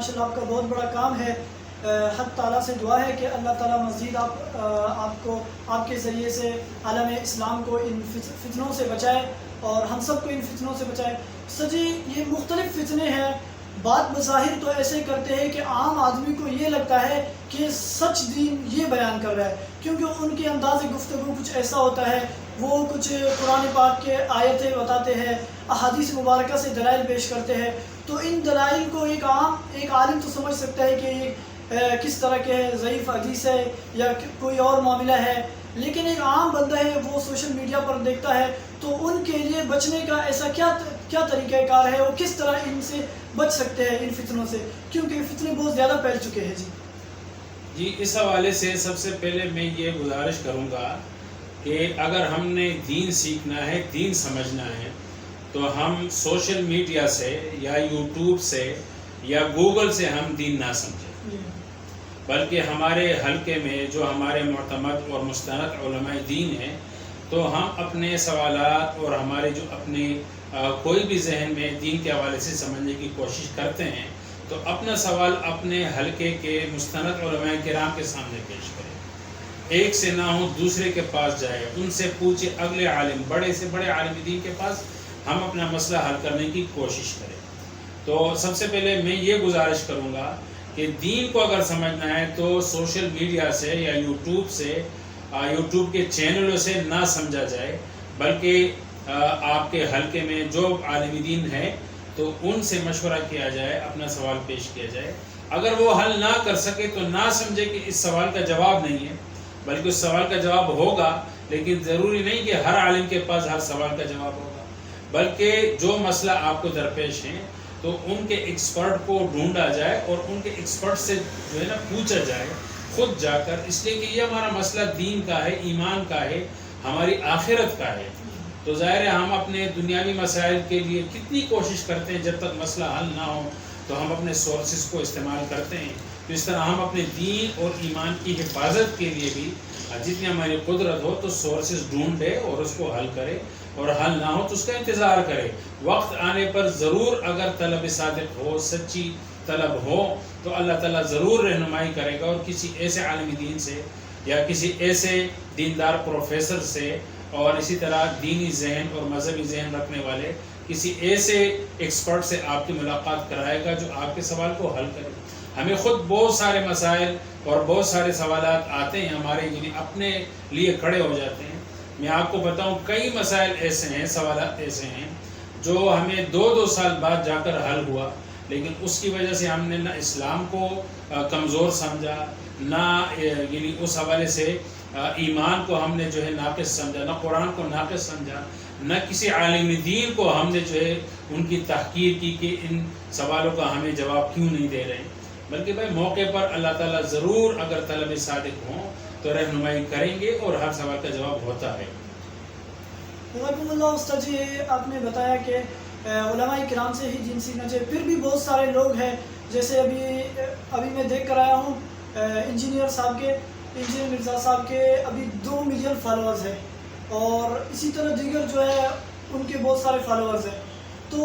ماشاءاللہ آپ کا بہت بڑا کام ہے. حق تعالیٰ سے دعا ہے کہ اللہ تعالیٰ مزید آپ کو آپ کے ذریعے سے عالم اسلام کو ان فتنوں سے بچائے اور ہم سب کو ان فتنوں سے بچائے. سر جی یہ مختلف فتنے ہیں. بات بظاہر تو ایسے کرتے ہیں کہ عام آدمی کو یہ لگتا ہے کہ سچ دین یہ بیان کر رہا ہے، کیونکہ ان کے انداز گفتگو کچھ ایسا ہوتا ہے. وہ کچھ قرآن پاک کے آیتیں بتاتے ہیں، احادیث مبارکہ سے دلائل پیش کرتے ہیں. تو ان دلائل کو ایک عالم تو سمجھ سکتا ہے کہ یہ کس طرح کے ضعیف حدیث ہے یا کوئی اور معاملہ ہے، لیکن ایک عام بندہ ہے وہ سوشل میڈیا پر دیکھتا ہے. تو ان کے لیے بچنے کا ایسا کیا طریقہ کار ہے، وہ کس طرح ان سے بچ سکتے ہیں ان فتنوں سے، کیونکہ فتنے بہت زیادہ پھیل چکے ہیں. جی اس حوالے سے سب سے پہلے میں یہ گزارش کروں گا کہ اگر ہم نے دین سیکھنا ہے، دین سمجھنا ہے، تو ہم سوشل میڈیا سے یا یوٹیوب سے یا گوگل سے ہم دین نہ سمجھیں، بلکہ ہمارے حلقے میں جو ہمارے معتمد اور مستند علماء دین ہیں، تو ہم اپنے سوالات اور ہمارے جو اپنے کوئی بھی ذہن میں دین کے حوالے سے سمجھنے کی کوشش کرتے ہیں، تو اپنا سوال اپنے حلقے کے مستند علماء کرام کے سامنے پیش کریں. ایک سے نہ ہو دوسرے کے پاس جائے، ان سے پوچھے، اگلے عالم، بڑے سے بڑے عالم دین کے پاس ہم اپنا مسئلہ حل کرنے کی کوشش کریں. تو سب سے پہلے میں یہ گزارش کروں گا کہ دین کو اگر سمجھنا ہے تو سوشل میڈیا سے یا یوٹیوب سے، یوٹیوب کے چینلوں سے نہ سمجھا جائے، بلکہ آپ کے حلقے میں جو عالم دین ہے تو ان سے مشورہ کیا جائے، اپنا سوال پیش کیا جائے. اگر وہ حل نہ کر سکے تو نہ سمجھے کہ اس سوال کا جواب نہیں ہے، بلکہ اس سوال کا جواب ہوگا، لیکن ضروری نہیں کہ ہر عالم کے پاس ہر سوال کا جواب ہوگا، بلکہ جو مسئلہ آپ کو درپیش ہیں تو ان کے ایکسپرٹ کو ڈھونڈا جائے اور ان کے ایکسپرٹ سے جو ہے نا پوچھا جائے خود جا کر، اس لیے کہ یہ ہمارا مسئلہ دین کا ہے، ایمان کا ہے، ہماری آخرت کا ہے. تو ظاہر ہے ہم اپنے دنیاوی مسائل کے لیے کتنی کوشش کرتے ہیں، جب تک مسئلہ حل نہ ہو تو ہم اپنے سورسز کو استعمال کرتے ہیں. تو اس طرح ہم اپنے دین اور ایمان کی حفاظت کے لیے بھی جتنی ہماری قدرت ہو تو سورسز ڈھونڈے اور اس کو حل کرے، اور حل نہ ہو تو اس کا انتظار کرے. وقت آنے پر ضرور اگر طلب صادق ہو، سچی طلب ہو، تو اللہ تعالیٰ ضرور رہنمائی کرے گا، اور کسی ایسے عالم دین سے یا کسی ایسے دیندار پروفیسر سے، اور اسی طرح دینی ذہن اور مذہبی ذہن رکھنے والے کسی ایسے ایکسپرٹ سے آپ کی ملاقات کرائے گا جو آپ کے سوال کو حل کرے. ہمیں خود بہت سارے مسائل اور بہت سارے سوالات آتے ہیں ہمارے، یعنی اپنے لیے کھڑے ہو جاتے ہیں. میں آپ کو بتاؤں کئی مسائل ایسے ہیں، سوالات ایسے ہیں جو ہمیں 2 سال بعد جا کر حل ہوا، لیکن اس کی وجہ سے ہم نے نہ اسلام کو کمزور سمجھا، نہ یعنی اس حوالے سے ایمان کو ہم نے جو ہے ناقص سمجھا، نہ قرآن کو ناقص سمجھا، نہ کسی عالم دین کو ہم نے جو ہے ان کی تحقیر کی کہ ان سوالوں کا ہمیں جواب کیوں نہیں دے رہے ہیں. بلکہ بھائی موقع پر اللہ تعالیٰ ضرور اگر طلب صادق ہوں تو رہنمائی کریں گے، اور ہر سوال کا جواب ہوتا ہے. رحمۃ اللہ. استاد جی آپ نے بتایا کہ علماء کرام سے ہی دین سیکھنا چاہیے، پھر بھی بہت سارے لوگ ہیں، جیسے ابھی میں دیکھ کر آیا ہوں انجینئر مرزا صاحب کے ابھی 2 ملین فالوورز ہیں، اور اسی طرح دیگر جو ہے ان کے بہت سارے فالوورز ہیں. تو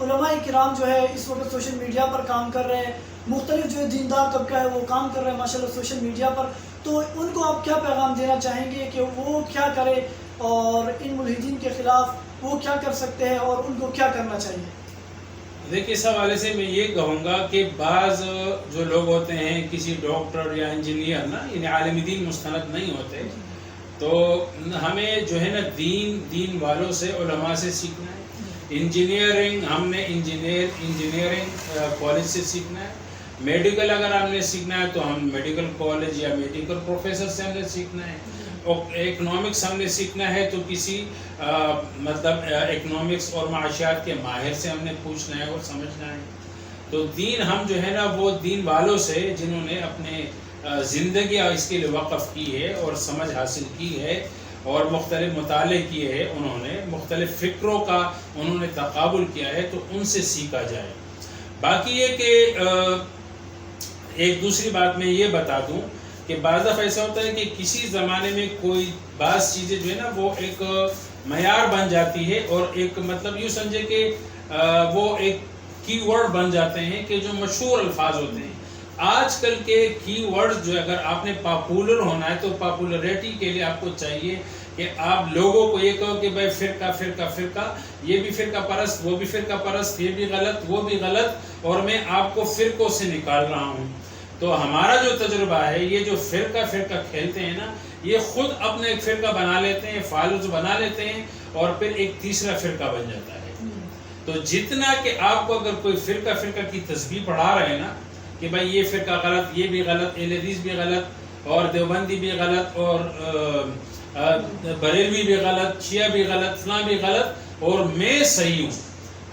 علماء کرام جو ہے اس وقت سوشل میڈیا پر کام کر رہے ہیں، مختلف جو دیندار طبقہ ہے وہ کام کر رہے ہیں ماشاءاللہ سوشل میڈیا پر. تو ان کو آپ کیا پیغام دینا چاہیں گے کہ وہ کیا کرے، اور ان ملحدین کے خلاف وہ کیا کر سکتے ہیں اور ان کو کیا کرنا چاہیے؟ دیکھیے اس حوالے سے میں یہ کہوں گا کہ بعض جو لوگ ہوتے ہیں، کسی ڈاکٹر یا انجینئر نا، یعنی عالم دین مستند نہیں ہوتے، تو ہمیں جو ہے نا دین والوں سے، علماء سے سیکھنا ہے. انجینئرنگ ہم نے انجینئرنگ کالج سے سیکھنا ہے. میڈیکل اگر ہم نے سیکھنا ہے تو ہم میڈیکل کالج یا میڈیکل پروفیسر سے ہم نے سیکھنا ہے. اکنامکس ہم نے سیکھنا ہے تو کسی مطلب اکنامکس اور معاشیات کے ماہر سے ہم نے پوچھنا ہے اور سمجھنا ہے. تو دین ہم جو ہے نا وہ دین والوں سے، جنہوں نے اپنے زندگی اس کے لیے وقف کی ہے اور سمجھ حاصل کی ہے اور مختلف مطالعے کیے ہیں، انہوں نے مختلف فکروں کا انہوں نے تقابل کیا ہے، تو ان سے سیکھا جائے. باقی یہ کہ ایک دوسری بات میں یہ بتا دوں کہ بعض دفعہ ایسا ہوتا ہے کہ کسی زمانے میں کوئی بعض چیزیں جو ہے نا وہ ایک معیار بن جاتی ہے، اور ایک مطلب یوں سمجھے کہ وہ ایک کی ورڈ بن جاتے ہیں کہ جو مشہور الفاظ ہوتے ہیں. آج کل کے کی ورڈ جو اگر آپ نے پاپولر ہونا ہے تو پاپولریٹی کے لیے آپ کو چاہیے کہ آپ لوگوں کو یہ کہو کہ بھائی فرقہ فرقہ فرقہ، یہ بھی فرقہ پرست، وہ بھی فرقہ پرست، یہ بھی غلط، وہ بھی غلط، اور میں آپ کو فرقوں سے نکال رہا ہوں. تو ہمارا جو تجربہ ہے، یہ جو فرقہ فرقہ کھیلتے ہیں نا، یہ خود اپنے ایک فرقہ بنا لیتے ہیں، فالوز بنا لیتے ہیں، اور پھر ایک تیسرا فرقہ بن جاتا ہے. تو جتنا کہ آپ کو اگر کوئی فرقہ فرقہ کی تسبیح پڑھا رہے ہیں نا کہ بھائی یہ فرقہ غلط، یہ بھی غلط، اہل حدیث بھی غلط، اور دیوبندی بھی غلط، اور بریلوی بھی غلط، شیعہ بھی غلط، فلاں بھی غلط، اور میں صحیح ہوں.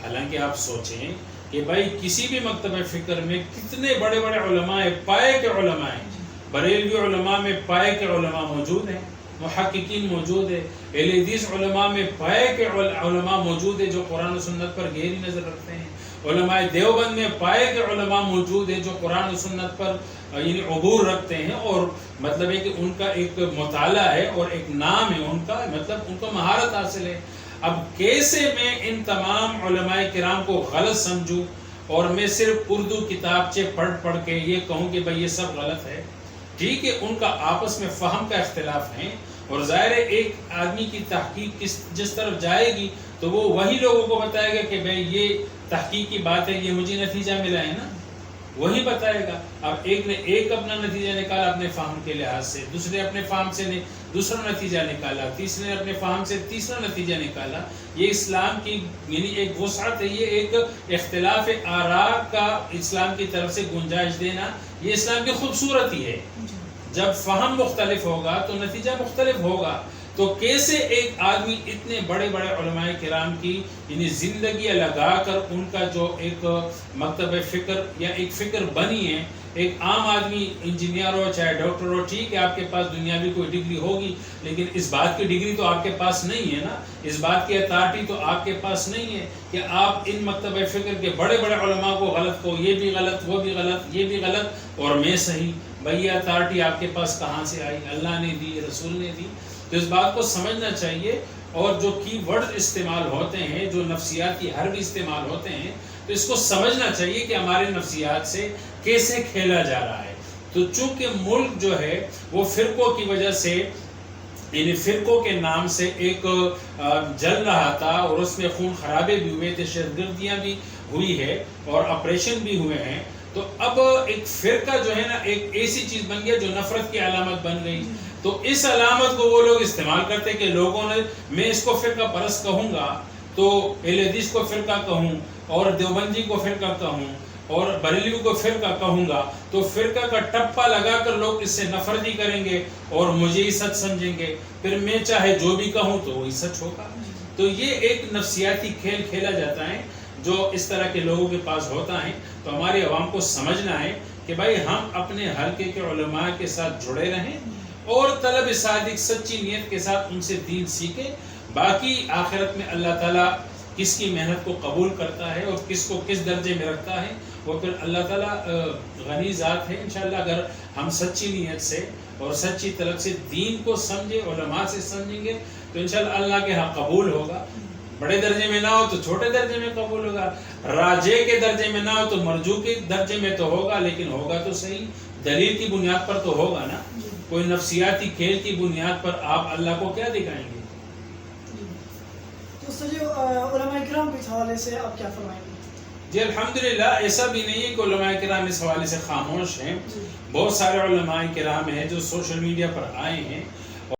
حالانکہ آپ سوچیں کہ بھائی کسی بھی مکتبہ فکر میں کتنے بڑے بڑے علماء ہیں، پائے کے علماء ہیں. بریلوی علماء میں پائے کے علماء موجود ہیں، محققین موجود ہیں. اہل حدیث علماء میں پائے کے علماء موجود ہیں جو قرآن و سنت پر گہری نظر رکھتے ہیں. علماء دیوبند میں پائے کے علماء موجود ہیں جو قرآن و سنت پر یعنی عبور رکھتے ہیں، اور مطلب ہے کہ ان کا ایک مطالعہ ہے اور ایک نام ہے ان کا، مطلب ان کو مہارت حاصل ہے. اب کیسے میں ان تمام علماء کرام کو غلط سمجھوں اور میں صرف اردو کتابچے پڑھ کے یہ کہوں کہ بھائی یہ سب غلط ہے؟ ٹھیک ہے، ان کا آپس میں فہم کا اختلاف ہے، اور ظاہر ہے ایک آدمی کی تحقیق جس طرف جائے گی تو وہ وہی لوگوں کو بتائے گا کہ بھائی یہ تحقیق کی بات ہے، یہ مجھے نتیجہ ملا ہے نا، وہی بتائے گا. اب ایک نے ایک اپنا نتیجہ نکالا اپنے فہم کے لحاظ سے، دوسرے اپنے فہم سے نے دوسرا نتیجہ نکالا، تیسرے نے اپنے فہم سے تیسرا نتیجہ نکالا. یہ اسلام کی یعنی ایک وسعت ہے، یہ ایک اختلاف آراء کا اسلام کی طرف سے گنجائش دینا، یہ اسلام کی خوبصورتی ہے. جب فہم مختلف ہوگا تو نتیجہ مختلف ہوگا. تو کیسے ایک آدمی اتنے بڑے بڑے علماء کرام کی یعنی زندگی لگا کر ان کا جو ایک مکتب فکر یا ایک فکر بنی ہے، ایک عام آدمی انجینئر ہو چاہے ڈاکٹر ہو، ٹھیک ہے آپ کے پاس دنیاوی کوئی ڈگری ہوگی، لیکن اس بات کی ڈگری تو آپ کے پاس نہیں ہے نا، اس بات کی اتھارٹی تو آپ کے پاس نہیں ہے کہ آپ ان مکتب فکر کے بڑے بڑے علماء کو غلط کو، یہ بھی غلط، وہ بھی غلط، یہ بھی غلط، اور میں صحیح. بھائی یہ اتھارٹی آپ کے پاس کہاں سے آئی؟ اللہ نے دی، رسول نے دی. تو اس بات کو سمجھنا چاہیے. اور جو کی ورڈ استعمال ہوتے ہیں، جو نفسیاتی حرب استعمال ہوتے ہیں، تو اس کو سمجھنا چاہیے کہ ہمارے نفسیات سے کیسے کھیلا جا رہا ہے. تو چونکہ ملک جو ہے وہ فرقوں کی وجہ سے یعنی فرقوں کے نام سے ایک جل رہا تھا، اور اس میں خون خرابے بھی ہوئے تھے، شہد گردیاں بھی ہوئی ہے، اور آپریشن بھی ہوئے ہیں. تو اب ایک فرقہ جو ہے نا ایک ایسی چیز بن گیا جو نفرت کی علامت بن گئی. تو اس علامت کو وہ لوگ استعمال کرتے کہ لوگوں نے میں اس کو فرقہ پرست کہوں گا تو اہل حدیث کو فرقہ کہوں، اور دیوبندی کو فرقہ کہوں، اور بریلوی کو فرقہ کہوں گا، تو فرقہ کا ٹپا لگا کر لوگ اس سے نفرت ہی کریں گے اور مجھے ہی سچ سمجھیں گے. پھر میں چاہے جو بھی کہوں تو وہی سچ ہوگا. تو یہ ایک نفسیاتی کھیل کھیلا جاتا ہے جو اس طرح کے لوگوں کے پاس ہوتا ہے. تو ہماری عوام کو سمجھنا ہے کہ بھائی ہم اپنے حلقے کے علماء کے ساتھ جڑے رہیں اور طلب صادق سچی نیت کے ساتھ ان سے دین سیکھیں. باقی آخرت میں اللہ تعالیٰ کس کی محنت کو قبول کرتا ہے اور کس کو کس درجے میں رکھتا ہے وہ پھر اللہ تعالیٰ غنی ذات ہے. انشاءاللہ اگر ہم سچی نیت سے اور سچی طلب سے دین کو سمجھے، علماء سے سمجھیں گے تو انشاءاللہ اللہ کے ہاں قبول ہوگا. بڑے درجے میں نہ ہو تو چھوٹے درجے میں قبول ہوگا، راجے کے درجے میں نہ ہو تو مرجو کے درجے میں تو ہوگا، لیکن ہوگا تو صحیح دلیل کی بنیاد پر تو ہوگا نا. کوئی نفسیاتی کھیل کی بنیاد پر آپ اللہ کو کیا دکھائیں گے؟ تو سر جو علماء کرام کے حوالے سے آپ کیا فرمائیں گے؟ جی الحمدللہ ایسا بھی نہیں ہے کہ علماء کرام اس حوالے سے خاموش ہیں. بہت سارے علماء کرام ہیں جو سوشل میڈیا پر آئے ہیں